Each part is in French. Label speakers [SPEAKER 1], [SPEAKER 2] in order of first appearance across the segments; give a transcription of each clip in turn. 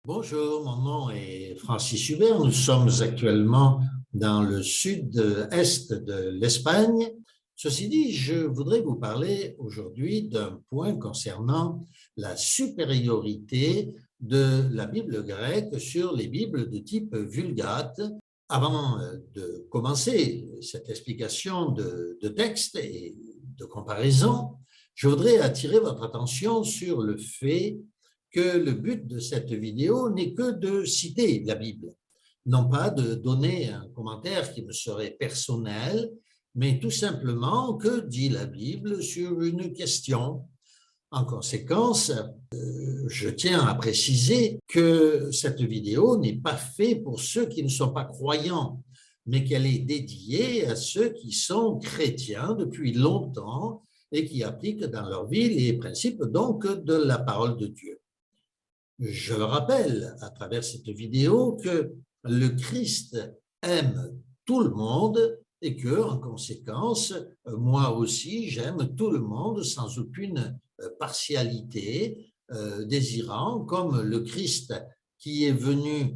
[SPEAKER 1] Bonjour, mon nom est Francis Hubert. Nous sommes actuellement dans le sud-est de l'Espagne. Ceci dit, je voudrais vous parler aujourd'hui d'un point concernant la supériorité de la Bible grecque sur les Bibles de type Vulgate. Avant de commencer cette explication de texte et de comparaison, je voudrais attirer votre attention sur le fait que le but de cette vidéo n'est que de citer la Bible, non pas de donner un commentaire qui me serait personnel, mais tout simplement que dit la Bible sur une question. En conséquence, je tiens à préciser que cette vidéo n'est pas faite pour ceux qui ne sont pas croyants, mais qu'elle est dédiée à ceux qui sont chrétiens depuis longtemps et qui appliquent dans leur vie les principes donc de la parole de Dieu. Je le rappelle à travers cette vidéo que le Christ aime tout le monde et que, en conséquence, moi aussi, j'aime tout le monde sans aucune partialité, désirant, comme le Christ qui est venu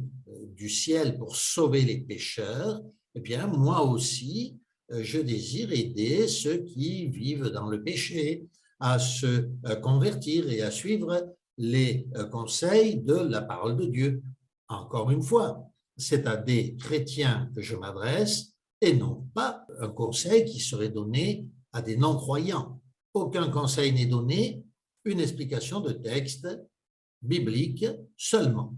[SPEAKER 1] du ciel pour sauver les pécheurs, eh bien, moi aussi, je désire aider ceux qui vivent dans le péché à se convertir et à suivre les conseils de la parole de Dieu. Encore une fois, c'est à des chrétiens que je m'adresse et non pas un conseil qui serait donné à des non-croyants. Aucun conseil n'est donné, une explication de texte biblique seulement.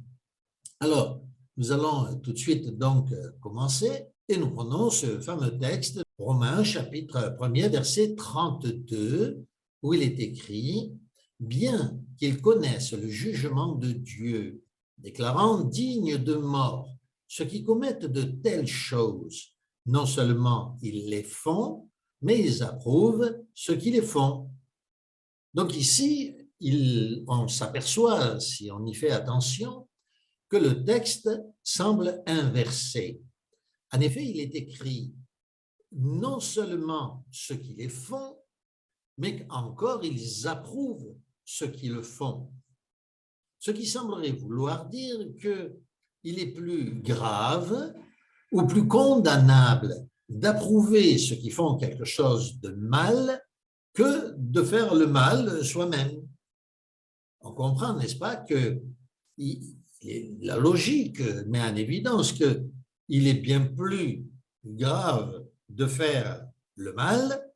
[SPEAKER 1] Alors, nous allons tout de suite donc commencer et nous prenons ce fameux texte, Romains chapitre 1er, verset 32, où il est écrit « Bien qu'ils connaissent le jugement de Dieu, déclarant dignes de mort ceux qui commettent de telles choses, non seulement ils les font, mais ils approuvent ceux qui les font. » Donc ici, on s'aperçoit, si on y fait attention, que le texte semble inversé. En effet, il est écrit non seulement ceux qui les font, mais encore ils approuvent ceux qui le font. Ce qui semblerait vouloir dire qu'il est plus grave ou plus condamnable d'approuver ceux qui font quelque chose de mal que de faire le mal soi-même. On comprend, n'est-ce pas, que la logique met en évidence qu'il est bien plus grave de faire le mal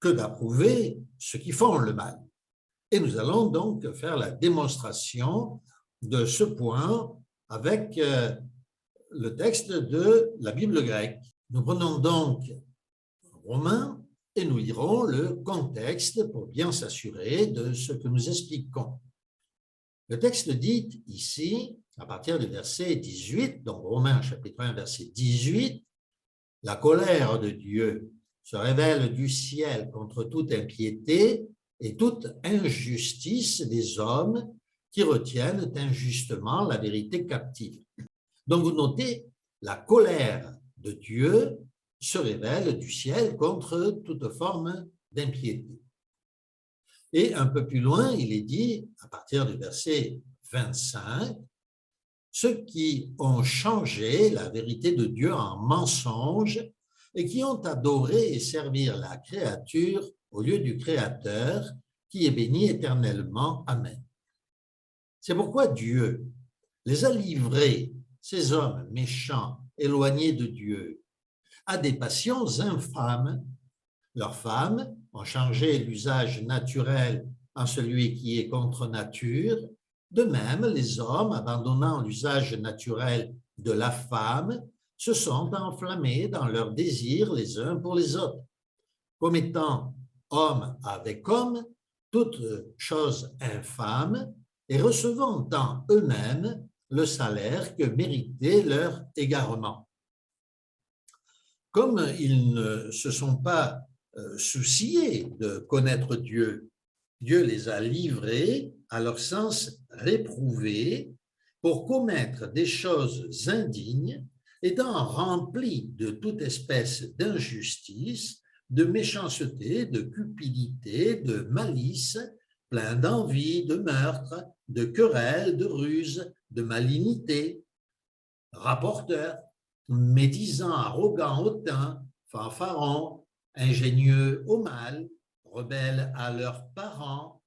[SPEAKER 1] que d'approuver ceux qui font le mal. Et nous allons donc faire la démonstration de ce point avec le texte de la Bible grecque. Nous prenons donc Romains et nous lirons le contexte pour bien s'assurer de ce que nous expliquons. Le texte dit ici, à partir du verset 18, donc Romains chapitre 1, verset 18, « La colère de Dieu se révèle du ciel contre toute impiété et toute injustice des hommes qui retiennent injustement la vérité captive. » Donc vous notez, la colère de Dieu se révèle du ciel contre toute forme d'impiété. Et un peu plus loin, il est dit, à partir du verset 25, ceux qui ont changé la vérité de Dieu en mensonge et qui ont adoré et servi la créature au lieu du Créateur, qui est béni éternellement. Amen. C'est pourquoi Dieu les a livrés, ces hommes méchants, éloignés de Dieu, à des passions infâmes. Leurs femmes ont changé l'usage naturel en celui qui est contre nature. De même, les hommes, abandonnant l'usage naturel de la femme, se sont enflammés dans leurs désirs les uns pour les autres, commettant homme avec homme toutes choses infâmes et recevant en eux-mêmes le salaire que méritait leur égarement. Comme ils ne se sont pas souciés de connaître Dieu, Dieu les a livrés à leur sens réprouvé pour commettre des choses indignes, étant remplis de toute espèce d'injustice, de méchanceté, de cupidité, de malice, pleins d'envie, de meurtre, de querelles, de ruses, de malignité, rapporteur, médisant, arrogant, hautain, fanfaron, ingénieux au mal, rebelles à leurs parents,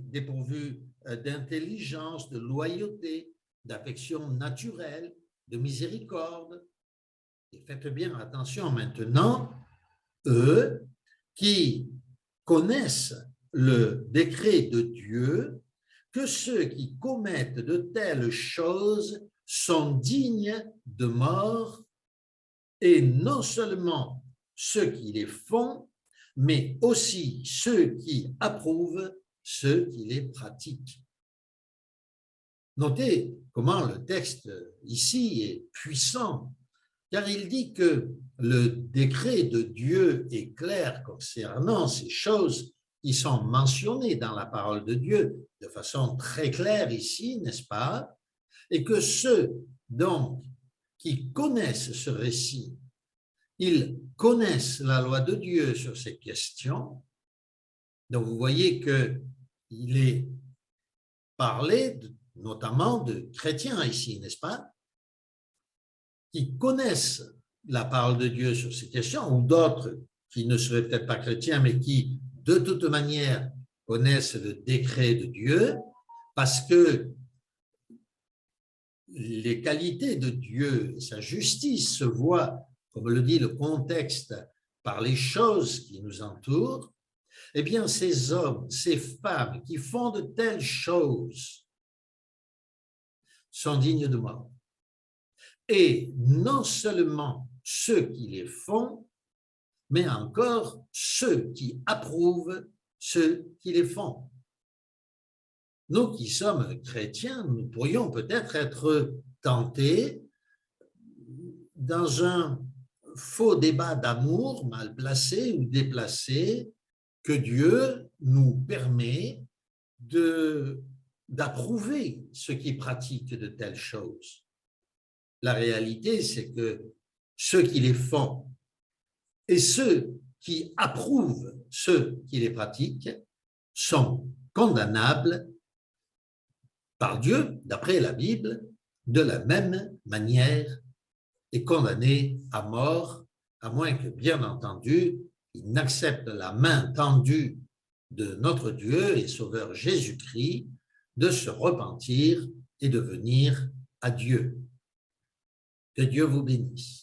[SPEAKER 1] dépourvus d'intelligence, de loyauté, d'affection naturelle, de miséricorde. Et faites bien attention maintenant, eux qui connaissent le décret de Dieu, que ceux qui commettent de telles choses sont dignes de mort, et non seulement ceux qui les font, mais aussi ceux qui approuvent, ceux qui les pratiquent. Notez comment le texte ici est puissant, car il dit que le décret de Dieu est clair concernant ces choses qui sont mentionnées dans la parole de Dieu de façon très claire ici, n'est-ce pas? Et que ceux, donc, qui connaissent ce récit, ils connaissent la loi de Dieu sur ces questions. Donc, vous voyez qu'il est parlé notamment de chrétiens ici, n'est-ce pas? Qui connaissent la parole de Dieu sur ces questions, ou d'autres qui ne seraient peut-être pas chrétiens, mais qui, de toute manière, connaissent le décret de Dieu, parce que les qualités de Dieu et sa justice se voient, comme le dit le contexte, par les choses qui nous entourent. Eh bien, ces hommes, ces femmes qui font de telles choses sont dignes de mort. Et non seulement ceux qui les font, mais encore ceux qui approuvent ceux qui les font. Nous qui sommes chrétiens, nous pourrions peut-être être tentés dans un faux débat d'amour mal placé ou déplacé que Dieu nous permet d'approuver ceux qui pratiquent de telles choses. La réalité, c'est que ceux qui les font et ceux qui approuvent ceux qui les pratiquent sont condamnables par Dieu, d'après la Bible, de la même manière et condamnés à mort, à moins que, bien entendu, ils n'acceptent la main tendue de notre Dieu et Sauveur Jésus-Christ de se repentir et de venir à Dieu. Que Dieu vous bénisse.